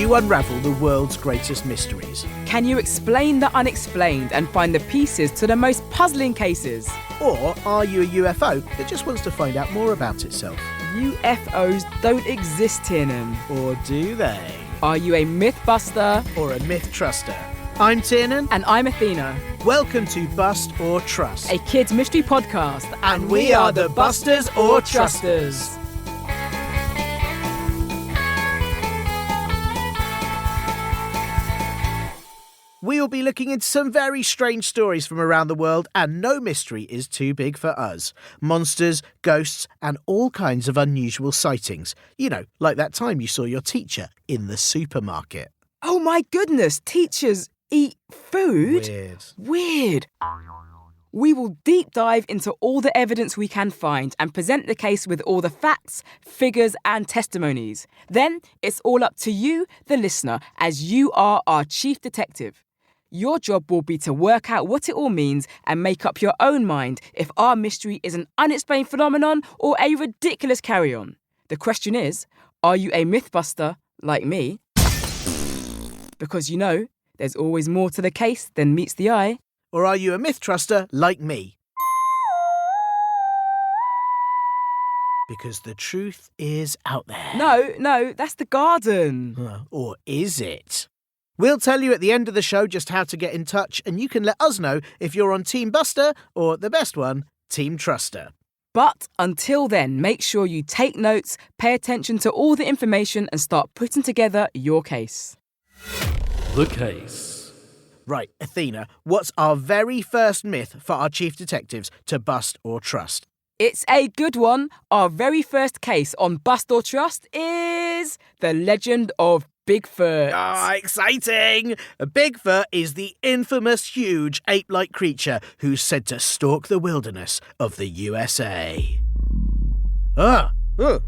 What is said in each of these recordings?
you unravel the world's greatest mysteries? Can you explain the unexplained and find the pieces to the most puzzling cases? Or are you a UFO that just wants to find out more about itself? UFOs don't exist, Tiernan. Or do they? Are you a mythbuster? Or a myth truster? I'm Tiernan. And I'm Athena. Welcome to Bust or Trust, a kids' mystery podcast. And we are the Busters or Trusters. We'll be looking into some very strange stories from around the world, and no mystery is too big for us. Monsters, ghosts, and all kinds of unusual sightings. You know, like that time you saw your teacher in the supermarket. Oh my goodness, teachers eat food? Weird. We will deep dive into all the evidence we can find and present the case with all the facts, figures, and testimonies. Then it's all up to you, the listener, as you are our chief detective. Your job will be to work out what it all means and make up your own mind if our mystery is an unexplained phenomenon or a ridiculous carry-on. The question is, are you a mythbuster like me? Because you know, there's always more to the case than meets the eye. Or are you a myth truster like me? Because the truth is out there. No, that's the garden. Or is it? We'll tell you at the end of the show just how to get in touch, and you can let us know if you're on Team Buster or, the best one, Team Truster. But until then, make sure you take notes, pay attention to all the information, and start putting together your case. The case. Right, Athena, what's our very first myth for our chief detectives to bust or trust? It's a good one. Our very first case on Bust or Trust is the legend of Bigfoot. Ah, exciting! Bigfoot is the infamous huge ape-like creature who's said to stalk the wilderness of the USA. What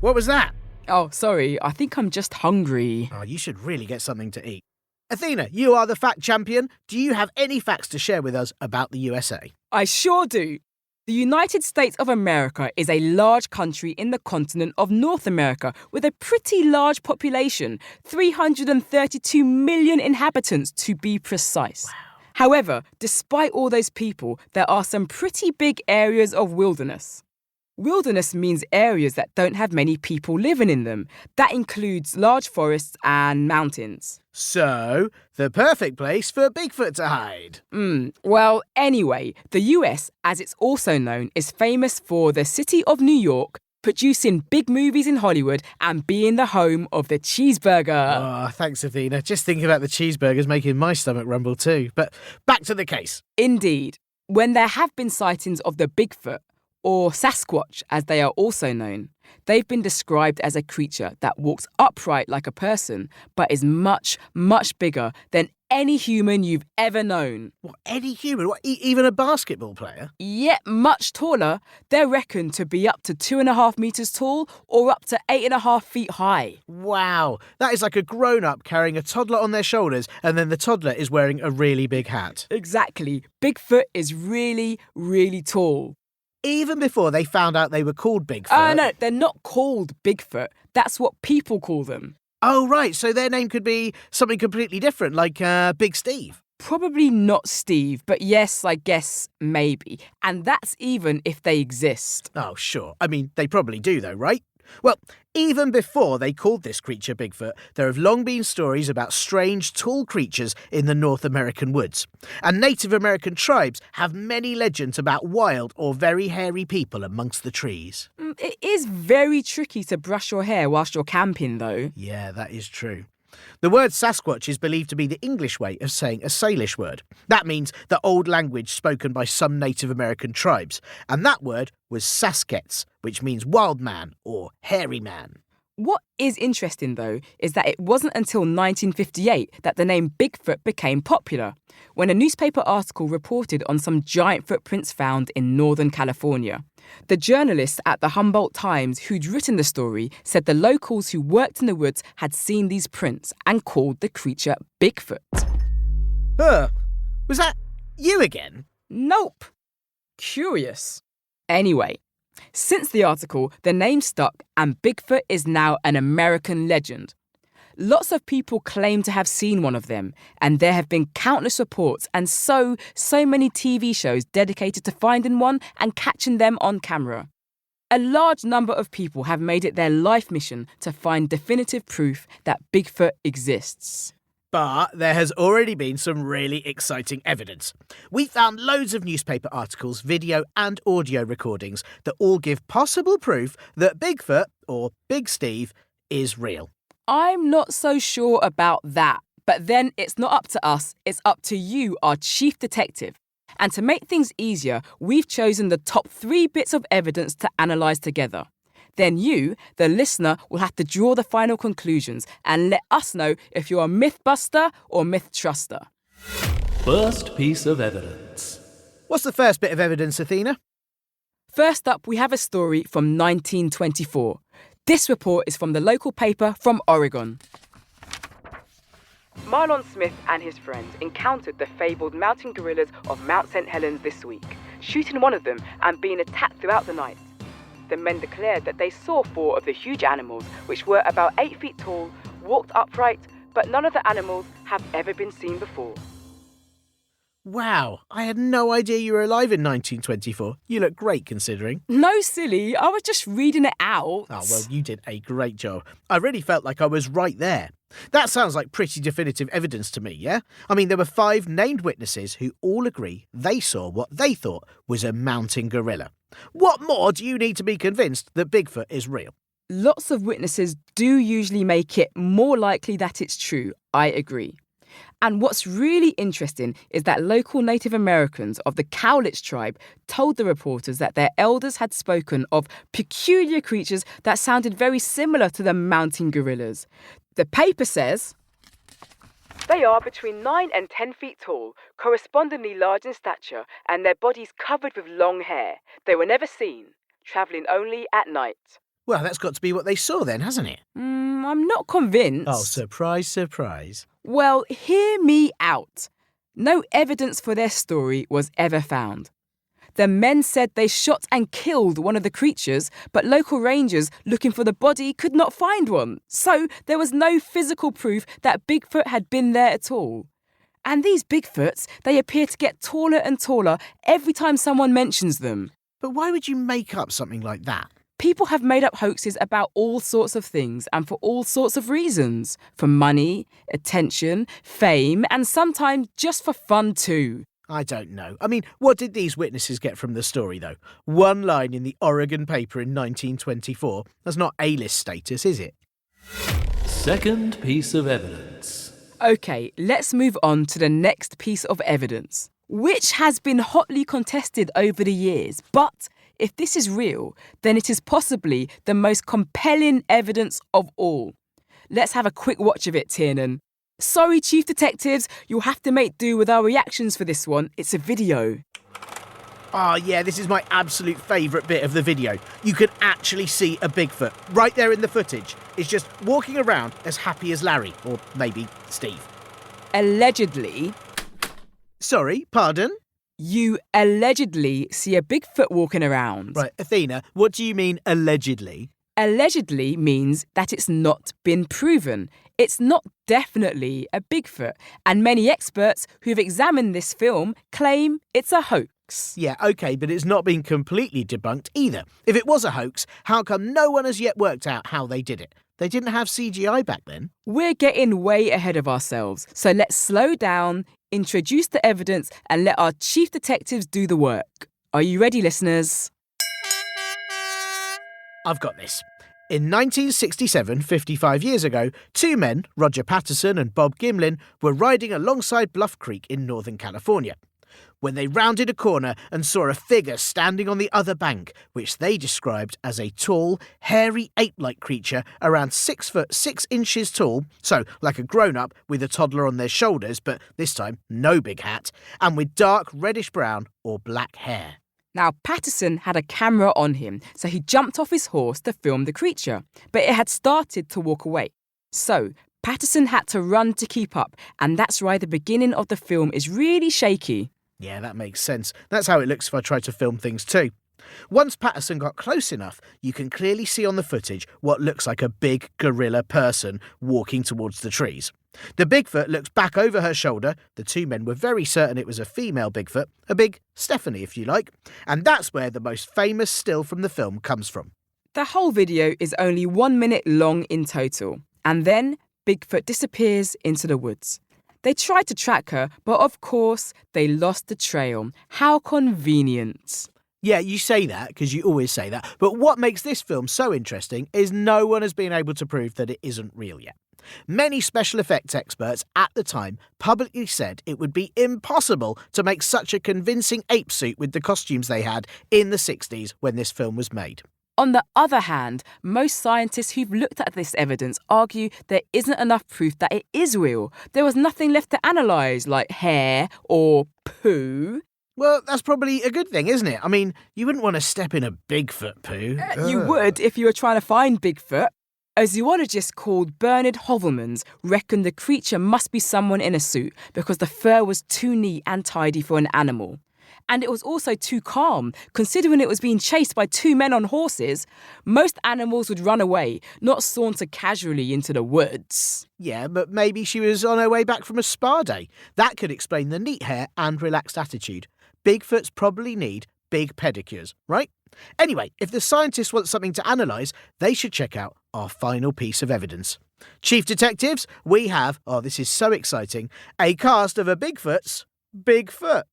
was that? Oh, sorry, I think I'm just hungry. Oh, you should really get something to eat. Athena, you are the fact champion. Do you have any facts to share with us about the USA? I sure do. The United States of America is a large country in the continent of North America with a pretty large population, 332 million inhabitants to be precise. Wow. However, despite all those people, there are some pretty big areas of wilderness. Wilderness means areas that don't have many people living in them. That includes large forests and mountains. So, the perfect place for Bigfoot to hide. Well, anyway, the US, as it's also known, is famous for the city of New York, producing big movies in Hollywood and being the home of the cheeseburger. Oh, thanks, Athena. Just thinking about the cheeseburgers making my stomach rumble too. But back to the case. Indeed. When there have been sightings of the Bigfoot, or Sasquatch as they are also known, they've been described as a creature that walks upright like a person, but is much, much bigger than any human you've ever known. What, any human? What, even a basketball player? Yet much taller. They're reckoned to be up to 2.5 meters tall or up to 8.5 feet high. Wow, that is like a grown-up carrying a toddler on their shoulders and then the toddler is wearing a really big hat. Exactly. Bigfoot is really, really tall. Even before they found out they were called Bigfoot? No, they're not called Bigfoot. That's what people call them. Oh, right, so their name could be something completely different, like Big Steve. Probably not Steve, but yes, I guess maybe. And that's even if they exist. Oh, sure. I mean, they probably do though, right? Well, even before they called this creature Bigfoot, there have long been stories about strange, tall creatures in the North American woods. And Native American tribes have many legends about wild or very hairy people amongst the trees. It is very tricky to brush your hair whilst you're camping, though. Yeah, that is true. The word Sasquatch is believed to be the English way of saying a Salish word. That means the old language spoken by some Native American tribes. And that word was Saskets, which means wild man or hairy man. What is interesting, though, is that it wasn't until 1958 that the name Bigfoot became popular, when a newspaper article reported on some giant footprints found in Northern California. The journalist at the Humboldt Times who'd written the story said the locals who worked in the woods had seen these prints and called the creature Bigfoot. Was that you again? Nope. Curious. Anyway, since the article, the name stuck and Bigfoot is now an American legend. Lots of people claim to have seen one of them, and there have been countless reports and so many TV shows dedicated to finding one and catching them on camera. A large number of people have made it their life mission to find definitive proof that Bigfoot exists. But there has already been some really exciting evidence. We found loads of newspaper articles, video and audio recordings that all give possible proof that Bigfoot, or Big Steve, is real. I'm not so sure about that, but then it's not up to us, it's up to you, our chief detective. And to make things easier, we've chosen the top 3 bits of evidence to analyse together. Then you, the listener, will have to draw the final conclusions and let us know if you're a mythbuster or myth-truster. First piece of evidence. What's the first bit of evidence, Athena? First up, we have a story from 1924. This report is from the local paper from Oregon. Marlon Smith and his friends encountered the fabled mountain gorillas of Mount St. Helens this week, shooting one of them and being attacked throughout the night. The men declared that they saw 4 of the huge animals, which were about 8 feet tall, walked upright, but none of the animals have ever been seen before. Wow, I had no idea you were alive in 1924. You look great considering. No, silly, I was just reading it out. Oh, well, you did a great job. I really felt like I was right there. That sounds like pretty definitive evidence to me, yeah? I mean, there were 5 named witnesses who all agree they saw what they thought was a mountain gorilla. What more do you need to be convinced that Bigfoot is real? Lots of witnesses do usually make it more likely that it's true, I agree. And what's really interesting is that local Native Americans of the Cowlitz tribe told the reporters that their elders had spoken of peculiar creatures that sounded very similar to the mountain gorillas. The paper says, they are between 9 and 10 feet tall, correspondingly large in stature, and their bodies covered with long hair. They were never seen, travelling only at night. Well, that's got to be what they saw then, hasn't it? I'm not convinced. Oh, surprise, surprise. Well, hear me out. No evidence for their story was ever found. The men said they shot and killed one of the creatures, but local rangers looking for the body could not find one. So there was no physical proof that Bigfoot had been there at all. And these Bigfoots, they appear to get taller and taller every time someone mentions them. But why would you make up something like that? People have made up hoaxes about all sorts of things and for all sorts of reasons. For money, attention, fame, and sometimes just for fun too. I don't know. I mean, what did these witnesses get from the story, though? One line in the Oregon paper in 1924. That's not A-list status, is it? Second piece of evidence. OK, let's move on to the next piece of evidence, which has been hotly contested over the years. But if this is real, then it is possibly the most compelling evidence of all. Let's have a quick watch of it, Tiernan. Sorry, Chief Detectives, you'll have to make do with our reactions for this one. It's a video. Oh, yeah, this is my absolute favourite bit of the video. You can actually see a Bigfoot right there in the footage. It's just walking around as happy as Larry, or maybe Steve. Allegedly. Sorry, pardon? You allegedly see a Bigfoot walking around. Right, Athena, what do you mean allegedly? Allegedly means that it's not been proven. It's not definitely a Bigfoot, and many experts who've examined this film claim it's a hoax. Yeah, OK, but it's not been completely debunked either. If it was a hoax, how come no one has yet worked out how they did it? They didn't have CGI back then. We're getting way ahead of ourselves, so let's slow down, introduce the evidence, and let our chief detectives do the work. Are you ready, listeners? I've got this. In 1967, 55 years ago, 2 men, Roger Patterson and Bob Gimlin, were riding alongside Bluff Creek in Northern California, when they rounded a corner and saw a figure standing on the other bank, which they described as a tall, hairy ape-like creature around 6 foot 6 inches tall, so like a grown-up with a toddler on their shoulders, but this time no big hat, and with dark reddish-brown or black hair. Now, Patterson had a camera on him, so he jumped off his horse to film the creature, but it had started to walk away. So, Patterson had to run to keep up, and that's why the beginning of the film is really shaky. Yeah, that makes sense. That's how it looks if I try to film things too. Once Patterson got close enough, you can clearly see on the footage what looks like a big gorilla person walking towards the trees. The Bigfoot looks back over her shoulder. The two men were very certain it was a female Bigfoot, a big Stephanie if you like, and that's where the most famous still from the film comes from. The whole video is only 1 minute long in total, and then Bigfoot disappears into the woods. They tried to track her, but of course they lost the trail. How convenient. Yeah, you say that because you always say that, but what makes this film so interesting is no one has been able to prove that it isn't real yet. Many special effects experts at the time publicly said it would be impossible to make such a convincing ape suit with the costumes they had in the 60s when this film was made. On the other hand, most scientists who've looked at this evidence argue there isn't enough proof that it is real. There was nothing left to analyse, like hair or poo. Well, that's probably a good thing, isn't it? I mean, you wouldn't want to step in a Bigfoot poo. You would if you were trying to find Bigfoot. A zoologist called Bernard Hovelmans reckoned the creature must be someone in a suit because the fur was too neat and tidy for an animal. And it was also too calm, considering it was being chased by two men on horses. Most animals would run away, not saunter casually into the woods. Yeah, but maybe she was on her way back from a spa day. That could explain the neat hair and relaxed attitude. Bigfoots probably need big pedicures, right? Anyway, if the scientists want something to analyse, they should check out our final piece of evidence. Chief Detectives, we have, oh this is so exciting, a cast of a Bigfoot's Bigfoot.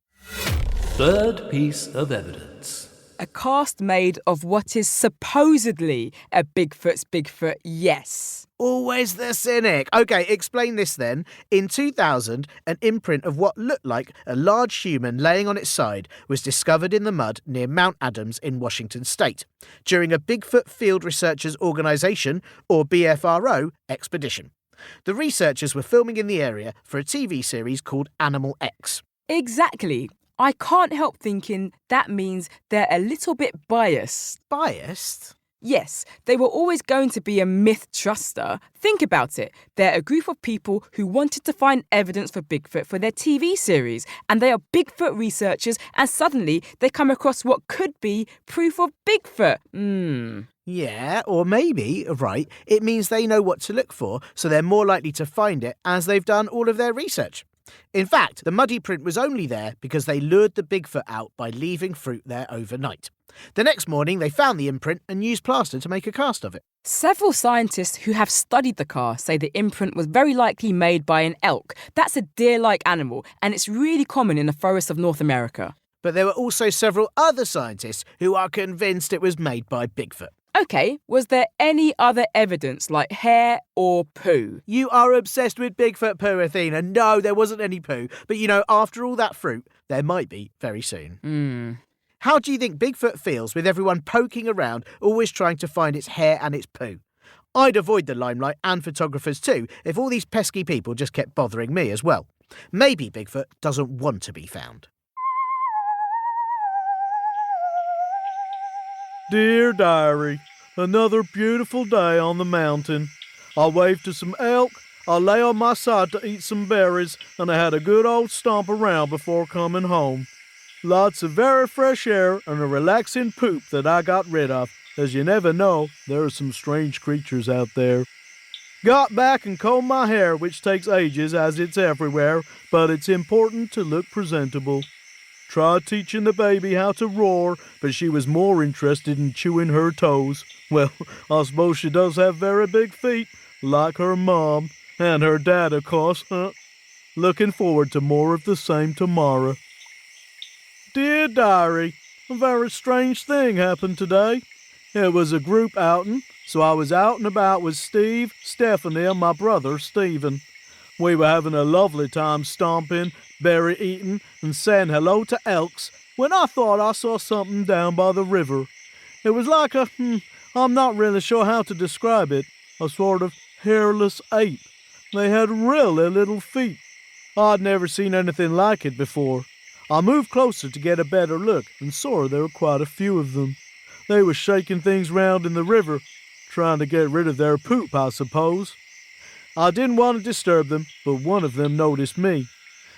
Third piece of evidence. A cast made of what is supposedly a Bigfoot's Bigfoot, yes. Always the cynic. OK, explain this then. In 2000, an imprint of what looked like a large human laying on its side was discovered in the mud near Mount Adams in Washington state during a Bigfoot Field Researchers Organisation, or BFRO, expedition. The researchers were filming in the area for a TV series called Animal X. Exactly. I can't help thinking that means they're a little bit biased. Biased? Yes, they were always going to be a myth truster. Think about it. They're a group of people who wanted to find evidence for Bigfoot for their TV series, and they are Bigfoot researchers, and suddenly they come across what could be proof of Bigfoot. Yeah, or maybe, right, it means they know what to look for, so they're more likely to find it as they've done all of their research. In fact, the muddy print was only there because they lured the Bigfoot out by leaving fruit there overnight. The next morning, they found the imprint and used plaster to make a cast of it. Several scientists who have studied the car say the imprint was very likely made by an elk. That's a deer-like animal, and it's really common in the forests of North America. But there were also several other scientists who are convinced it was made by Bigfoot. OK, was there any other evidence like hair or poo? You are obsessed with Bigfoot poo, Athena. No, there wasn't any poo. But you know, after all that fruit, there might be very soon. How do you think Bigfoot feels with everyone poking around, always trying to find its hair and its poo? I'd avoid the limelight and photographers too if all these pesky people just kept bothering me as well. Maybe Bigfoot doesn't want to be found. Dear Diary, another beautiful day on the mountain. I waved to some elk, I lay on my side to eat some berries, and I had a good old stomp around before coming home. Lots of very fresh air and a relaxing poop that I got rid of, as you never know, there are some strange creatures out there. Got back and combed my hair, which takes ages as it's everywhere, but it's important to look presentable. Tried teaching the baby how to roar, but she was more interested in chewing her toes. Well, I suppose she does have very big feet, like her mom, and her dad, of course. Looking forward to more of the same tomorrow. Dear Diary, a very strange thing happened today. It was a group outing, so I was out and about with Steve, Stephanie, and my brother, Stephen. We were having a lovely time stomping, berry eating, and saying hello to elks when I thought I saw something down by the river. It was like I'm not really sure how to describe it, a sort of hairless ape. They had really little feet. I'd never seen anything like it before. I moved closer to get a better look and saw there were quite a few of them. They were shaking things round in the river, trying to get rid of their poop, I suppose. I didn't want to disturb them, but one of them noticed me.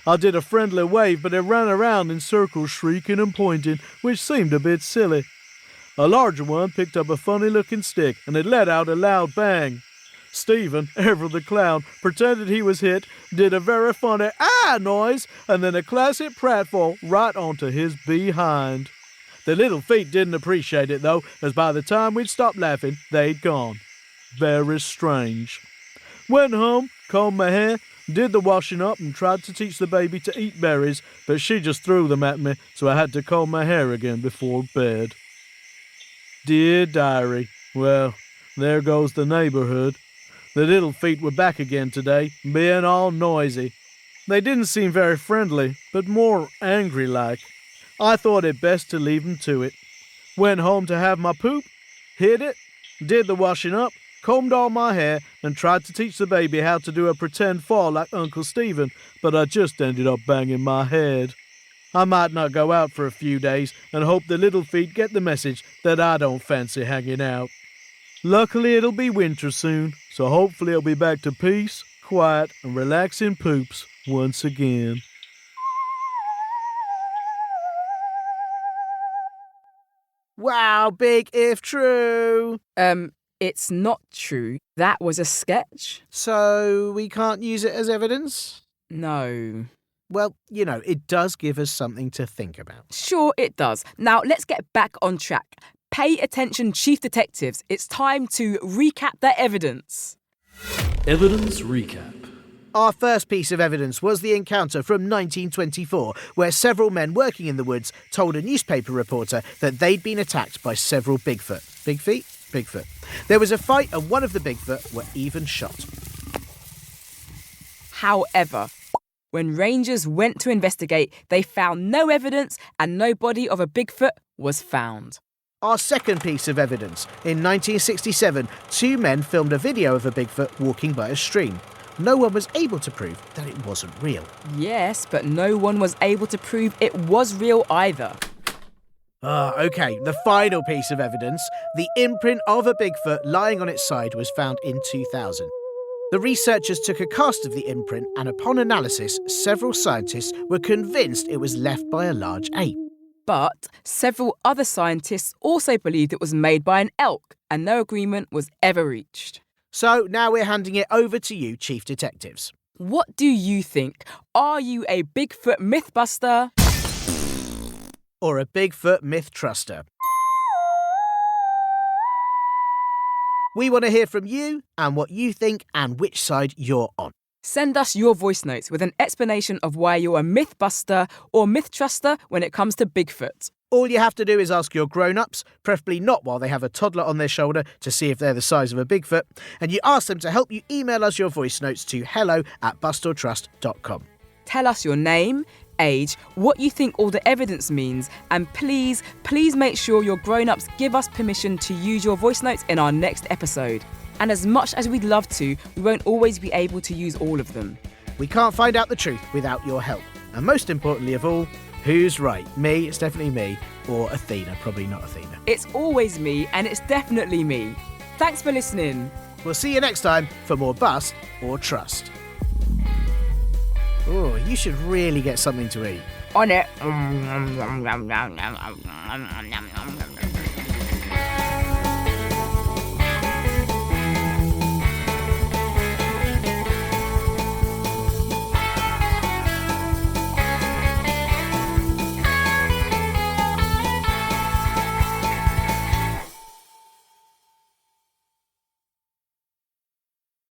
I did a friendly wave, but it ran around in circles, shrieking and pointing, which seemed a bit silly. A larger one picked up a funny-looking stick and it let out a loud bang. Stephen, ever the clown, pretended he was hit, did a very funny "ah" noise, and then a classic pratfall right onto his behind. The little feet didn't appreciate it, though, as by the time we'd stopped laughing, they'd gone. Very strange. Went home, combed my hair, did the washing up and tried to teach the baby to eat berries, but she just threw them at me, so I had to comb my hair again before bed. Dear diary, well, there goes the neighborhood. The little feet were back again today, being all noisy. They didn't seem very friendly, but more angry-like. I thought it best to leave 'em to it. Went home to have my poop, hid it, did the washing up, combed all my hair, and tried to teach the baby how to do a pretend fall like Uncle Stephen, but I just ended up banging my head. I might not go out for a few days and hope the little feet get the message that I don't fancy hanging out. Luckily it'll be winter soon, so hopefully it'll be back to peace, quiet, and relaxing poops once again. Wow, big if true. It's not true. That was a sketch. So we can't use it as evidence? No. Well, it does give us something to think about. Sure, it does. Now, let's get back on track. Pay attention, Chief Detectives. It's time to recap the evidence. Evidence recap. Our first piece of evidence was the encounter from 1924, where several men working in the woods told a newspaper reporter that they'd been attacked by several Bigfoot. Big feet? Bigfoot. There was a fight and one of the Bigfoot were even shot. However, when rangers went to investigate, they found no evidence and no body of a Bigfoot was found. Our second piece of evidence. In 1967, two men filmed a video of a Bigfoot walking by a stream. No one was able to prove that it wasn't real. Yes, but no one was able to prove it was real either. OK, the final piece of evidence. The imprint of a Bigfoot lying on its side was found in 2000. The researchers took a cast of the imprint and upon analysis, several scientists were convinced it was left by a large ape. But several other scientists also believed it was made by an elk and no agreement was ever reached. So now we're handing it over to you, Chief Detectives. What do you think? Are you a Bigfoot mythbuster? Or a Bigfoot myth truster? We want to hear from you and what you think and which side you're on. Send us your voice notes with an explanation of why you're a mythbuster or myth truster when it comes to Bigfoot. All you have to do is ask your grown-ups, preferably not while they have a toddler on their shoulder to see if they're the size of a Bigfoot, and you ask them to help you email us your voice notes to hello@bustortrust.com. Tell us your name, age, what you think all the evidence means, and please make sure your grown-ups give us permission to use your voice notes in our next episode. And as much as we'd love to, we won't always be able to use all of them. We can't find out the truth without your help. And most importantly of all, who's right? Me, it's definitely me, or Athena, probably not Athena. It's always me, and it's definitely me. Thanks for listening. We'll see you next time for more Bust or Trust. Oh, you should really get something to eat. On it.